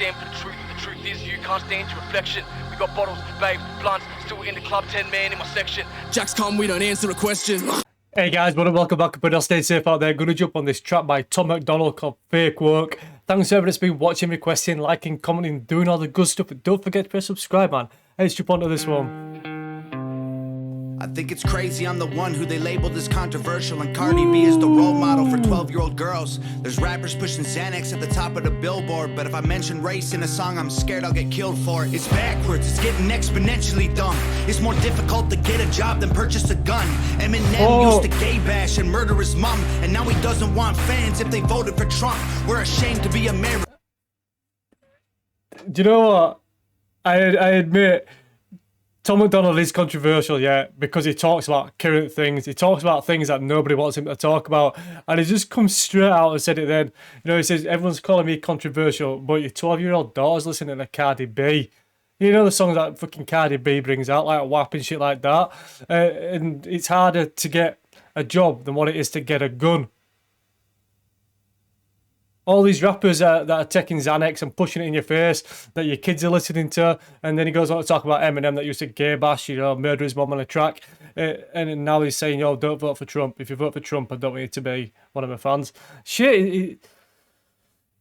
stand for the truth. The truth is you can't stand your reflection. We got bottles, babe, blunts, still in the club, 10 man in my section. Jack's come, we don't answer a question. Hey guys, welcome back. But I'll stay safe out there. Gonna jump on this track by MacDonald called Fake Work. Thanks to everyone that's been watching, requesting, liking, commenting, doing all the good stuff. And don't forget to press subscribe, man. Hey, let's jump onto this one. I think it's crazy I'm the one who they labeled as controversial, and Cardi B is the role model for 12-year-old girls. There's rappers pushing Xanax at the top of the billboard, but if I mention race in a song, I'm scared I'll get killed for it. It's backwards, it's getting exponentially dumb. It's more difficult to get a job than purchase a gun. Eminem used to gay bash and murder his mom, and now he doesn't want fans if they voted for Trump. We're ashamed to be American. Do you know what? I admit, MacDonald is controversial, yeah, because he talks about current things. He talks about things that nobody wants him to talk about. And he just comes straight out and said it then. You know, he says, everyone's calling me controversial, but your 12-year-old daughter's listening to Cardi B. You know the songs that fucking Cardi B brings out, like WAP and shit like that. And it's harder to get a job than what it is to get a gun. All these rappers that are taking Xanax and pushing it in your face that your kids are listening to, and then he goes on to talk about Eminem that used to gay bash, you know, murder his mom on a track, and now he's saying, yo, don't vote for Trump. If you vote for Trump, I don't want you to be one of my fans. Shit,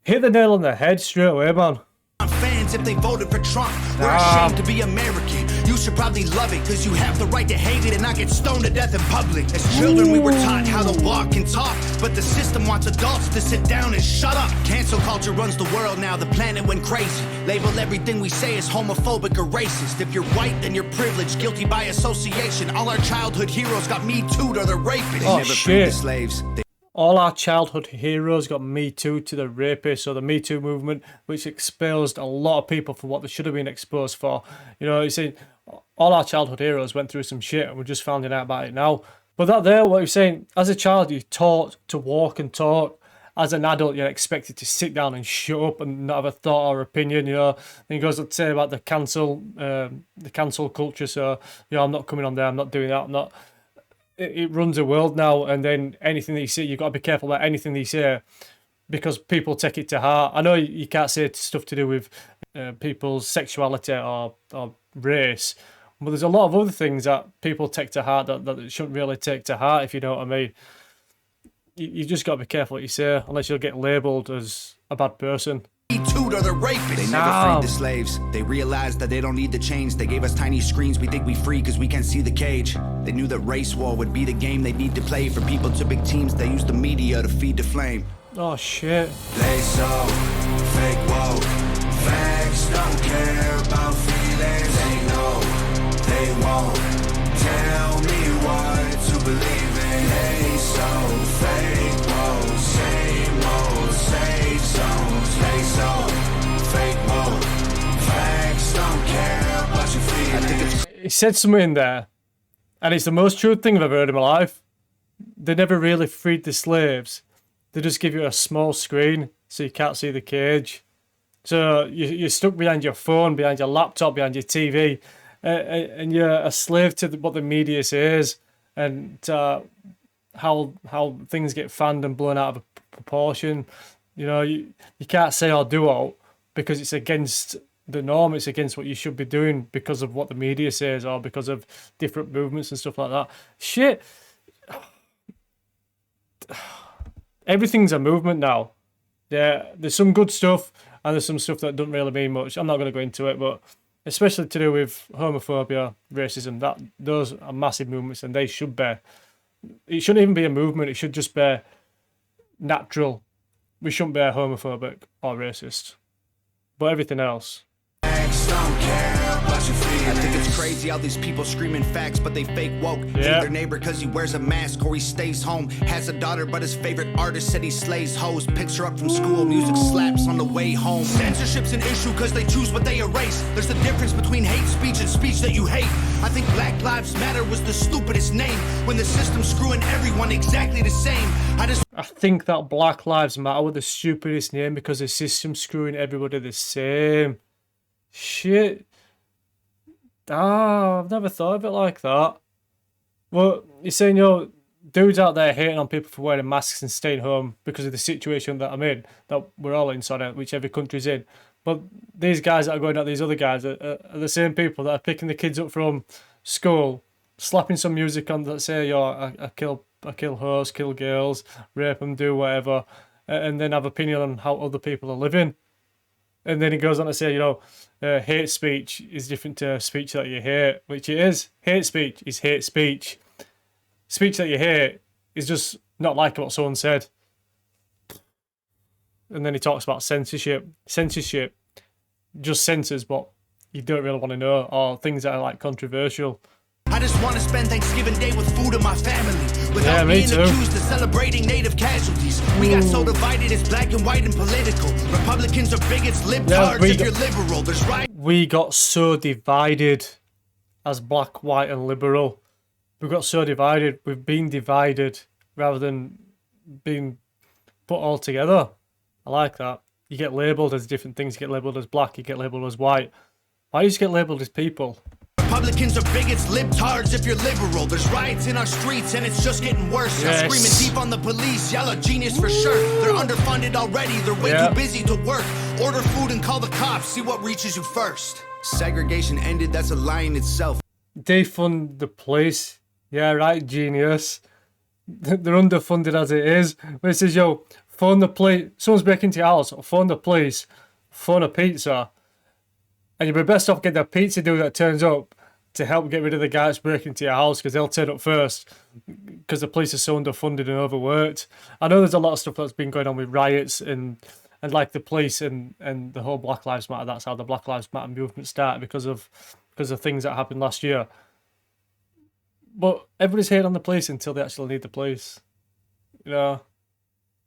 hit the nail on the head straight away, man. Fans if they voted for Trump. We're ashamed to be American. You should probably love it, cause you have the right to hate it and not get stoned to death in public. As children we were taught how to walk and talk, but the system wants adults to sit down and shut up. Cancel culture runs the world now, the planet went crazy. Label everything we say as homophobic or racist. If you're white, then you're privileged, guilty by association. All our childhood heroes got Me Too'd or they're rapists. Oh, They never shit. freed the slaves. All our childhood heroes got Me Too to the rapists, so the Me Too movement, which exposed a lot of people for what they should have been exposed for. You know, you see, all our childhood heroes went through some shit and we're just finding out about it now. But that there, what you're saying, as a child, you're taught to walk and talk. As an adult, you're expected to sit down and shut up and not have a thought or opinion, you know. Then he goes on to say about the cancel culture, so, you know, I'm not coming on there, I'm not doing that, I'm not... It runs the world now, and then anything that you say, you've got to be careful about anything that you say because people take it to heart. I know you can't say stuff to do with people's sexuality or race, but there's a lot of other things that people take to heart that shouldn't really take to heart, if you know what I mean. You just got to be careful what you say, unless you'll get labelled as a bad person. They never freed the slaves. They realized that they don't need to change. They gave us tiny screens. We think we free because we can't see the cage. They knew that race war would be the game they need to play. For people to big teams, they use the media to feed the flame. Oh shit. They so fake woke. Facts don't care about feelings. They know they won't tell me what to believe in. They so fake woke. Same old safe zones. They so fake woke. Facts don't care about your feelings. He said something in there, and it's the most true thing I've ever heard in my life. They never really freed the slaves. They just give you a small screen so you can't see the cage. So you're stuck behind your phone, behind your laptop, behind your TV, and you're a slave to what the media says, and how things get fanned and blown out of proportion. You know, you can't say or do all because it's against the norm. It's against what you should be doing because of what the media says or because of different movements and stuff like that. Shit. Everything's a movement now. Yeah, there's some good stuff and there's some stuff that doesn't really mean much. I'm not going to go into it, but especially to do with homophobia, racism, those are massive movements and they should be. It shouldn't even be a movement. It should just be natural. We shouldn't be homophobic or racist. But everything else. I think it's crazy how these people screaming facts, but they fake woke. Hate their neighbor cause he wears a mask or he stays home. Has a daughter, but his favorite artist said he slays hoes. Picks her up from school, music slaps on the way home. Censorship's an issue cause they choose what they erase. There's a difference between hate speech and speech that you hate. I think Black Lives Matter was the stupidest name when the system's screwing everyone exactly the same. I think that Black Lives Matter was the stupidest name because the system's screwing everybody the same. Shit. I've never thought of it like that. Well, you're saying, dudes out there hating on people for wearing masks and staying home because of the situation that I'm in, that we're all in, sort of, whichever country's in. But these guys that are going at these other guys are the same people that are picking the kids up from school, slapping some music on that say, "Yo, I kill hoes, kill girls, rape them, do whatever," and then have opinion on how other people are living. And then he goes on to say, hate speech is different to speech that you hate, which it is. Hate speech is hate speech. Speech that you hate is just not like what someone said. And then he talks about censorship. Censorship just censors what you don't really want to know, or things that are like controversial. I just want to spend Thanksgiving Day with food and my family, without being accused of celebrating native casualties. We got so divided, it's black and white and political. Republicans are bigots, libtards if you're liberal. There's right. We got so divided as black, white and liberal. We got so divided. We've been divided rather than being put all together. I like that. You get labelled as different things. You get labelled as black, you get labelled as white. Why do you just get labelled as people? Republicans are bigots, libtards if you're liberal. There's riots in our streets and it's just getting worse. Yes. Y'all screaming deep on the police, y'all are genius for sure. They're underfunded already, they're way too busy to work. Order food and call the cops, see what reaches you first. Segregation ended, that's a lie in itself. Defund the police. Yeah, right, genius. They're underfunded as it is. But it says, yo, phone the police. Someone's breaking into your house, phone the police, phone a pizza. And you'd be best off getting a pizza dude that turns up to help get rid of the guy that's breaking into your house, because they'll turn up first because the police are so underfunded and overworked. I know there's a lot of stuff that's been going on with riots and like the police and the whole Black Lives Matter. That's how the Black Lives Matter movement started, because of things that happened last year. But everybody's hating on the police until they actually need the police.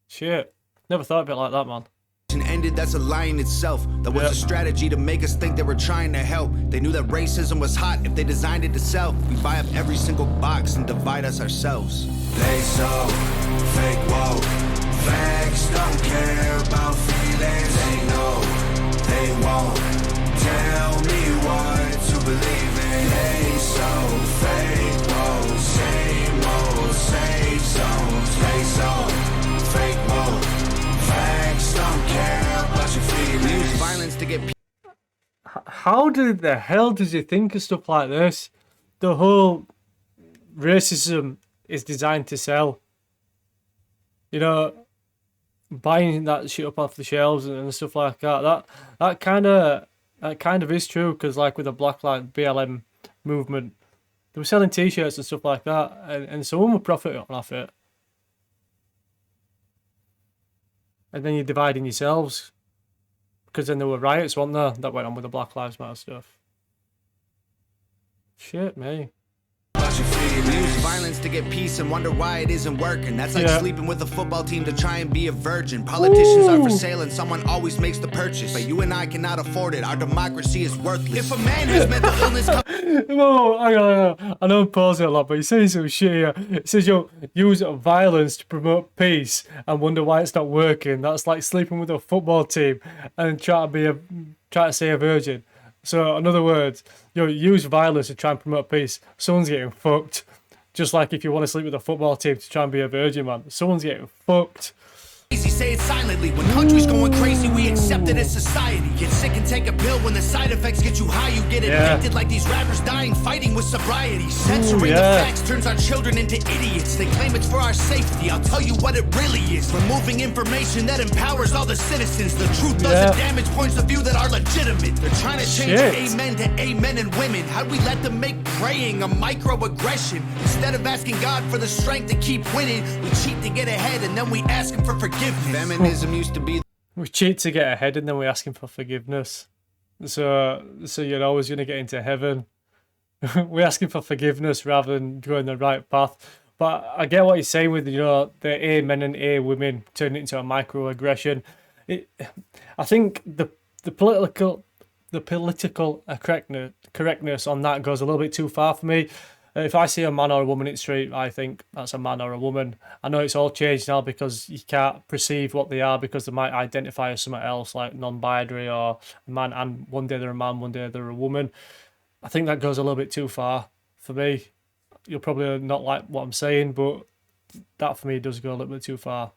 Shit. Never thought of it like that, man. Ended, that's a lie in itself. That was a strategy to make us think they were trying to help. They knew that racism was hot if they designed it to sell. We buy up every single box and divide us ourselves. They so fake woke. Facts don't care about feelings. They know they won't tell me what to believe in. They so fake woke. Same old safe zones. They so fake woke. Facts don't care about your feelings. Use violence to get. How the hell does he think of stuff like this? The whole racism is designed to sell. Buying that shit up off the shelves and stuff like that. That kind of is true, because like with the Black Lives BLM movement, they were selling T-shirts and stuff like that, and someone would profit off it. And then you're dividing yourselves, because then there were riots, weren't there, that went on with the Black Lives Matter stuff. Shit, me. We use violence to get peace and wonder why it isn't working. That's like sleeping with a football team to try and be a virgin. Politicians are for sale and someone always makes the purchase, but you and I cannot afford it. Our democracy is worthless. If a man who's mental illness I know I'm pausing a lot, but he's saying some shit here. It says, yo, use violence to promote peace and wonder why it's not working. That's like sleeping with a football team and try to say a virgin. So, in other words, use violence to try and promote peace. Someone's getting fucked. Just like if you want to sleep with a football team to try and be a virgin, man. Someone's getting fucked. Say it silently. When country's going crazy, we accept it as society. Get sick and take a pill. When the side effects get you high, you get addicted like these rappers dying, fighting with sobriety. Censoring the facts turns our children into idiots. They claim it's for our safety. I'll tell you what it really is. Removing information that empowers all the citizens. The truth doesn't damage points of view that are legitimate. They're trying to change amen to amen and women. How'd we let them make praying a microaggression? Instead of asking God for the strength to keep winning, we cheat to get ahead and then we ask him for forgiveness. Feminism used to be. We cheat to get ahead and then we ask him for forgiveness. So you're always going to get into heaven. We ask him for forgiveness rather than going the right path. But I get what he's saying with the A men and A women turning it into a microaggression. I think the political correctness on that goes a little bit too far for me. If I see a man or a woman in the street, I think that's a man or a woman. I know it's all changed now because you can't perceive what they are because they might identify as something else, like non-binary or a man, and one day they're a man, one day they're a woman. I think that goes a little bit too far for me. You'll probably not like what I'm saying, but that for me does go a little bit too far.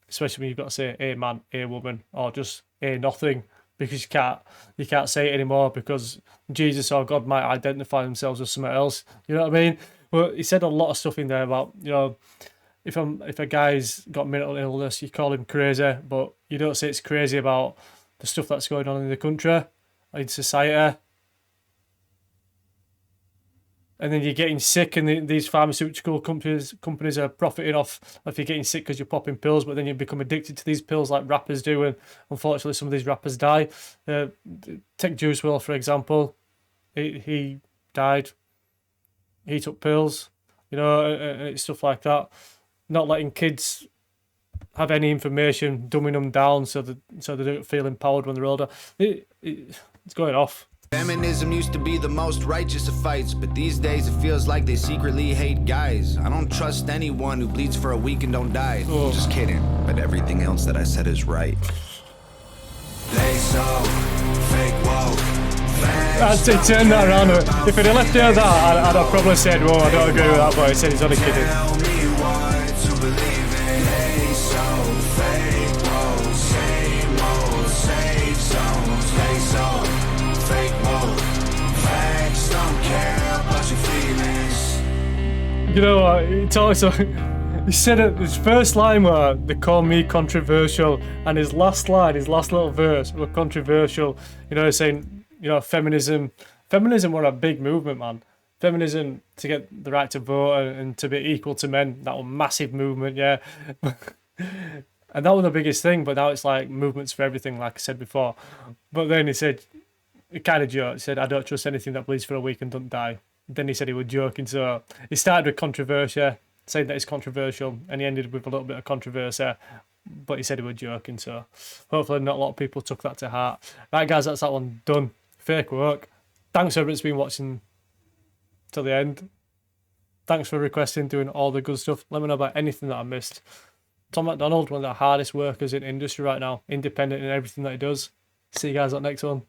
Especially when you've got to say a man, a woman, or just a nothing. because you can't say it anymore because Jesus or God might identify themselves as something else. You know what I mean? Well, he said a lot of stuff in there about, you know, if a guy's got mental illness, you call him crazy, but you don't say it's crazy about the stuff that's going on in the country, in society. And then you're getting sick, and these pharmaceutical companies are profiting off if you're getting sick because you're popping pills, but then you become addicted to these pills like rappers do, and unfortunately some of these rappers die. Take Juice WRLD, for example. He died. He took pills, you know, and it's stuff like that. Not letting kids have any information, dumbing them down so they don't feel empowered when they're older. It's going off. Feminism used to be the most righteous of fights, but these days it feels like they secretly hate guys. I don't trust anyone who bleeds for a week and don't die. Oh. Just kidding, but everything else that I said is right. They so fake woke. I'd say turn that around. If he'd have left it at that, I'd have probably said, well, I don't agree with that, but he said he's only kidding. Tell me what to believe in. They so fake woke. Same old safe zones. They so fake woke. Facts don't care about your feelings. You know what? He said it. His first line were, "They call me controversial," and his last line, his last little verse, were controversial. You know, saying, you know, feminism were a big movement, man. Feminism to get the right to vote and to be equal to men. That was a massive movement, yeah. And that was the biggest thing. But now it's like movements for everything, like I said before. But then he said, he kind of joked. He said, "I don't trust anything that bleeds for a week and doesn't die." Then he said he was joking. So he started with controversy, saying that it's controversial, and he ended with a little bit of controversy. But he said he was joking. So hopefully not a lot of people took that to heart. Right, guys, that's that one done. Fake work. Thanks everyone's been watching till the end. Thanks for requesting, doing all the good stuff. Let me know about anything that I missed. Tom MacDonald, one of the hardest workers in industry right now, independent in everything that he does. See you guys on the next one.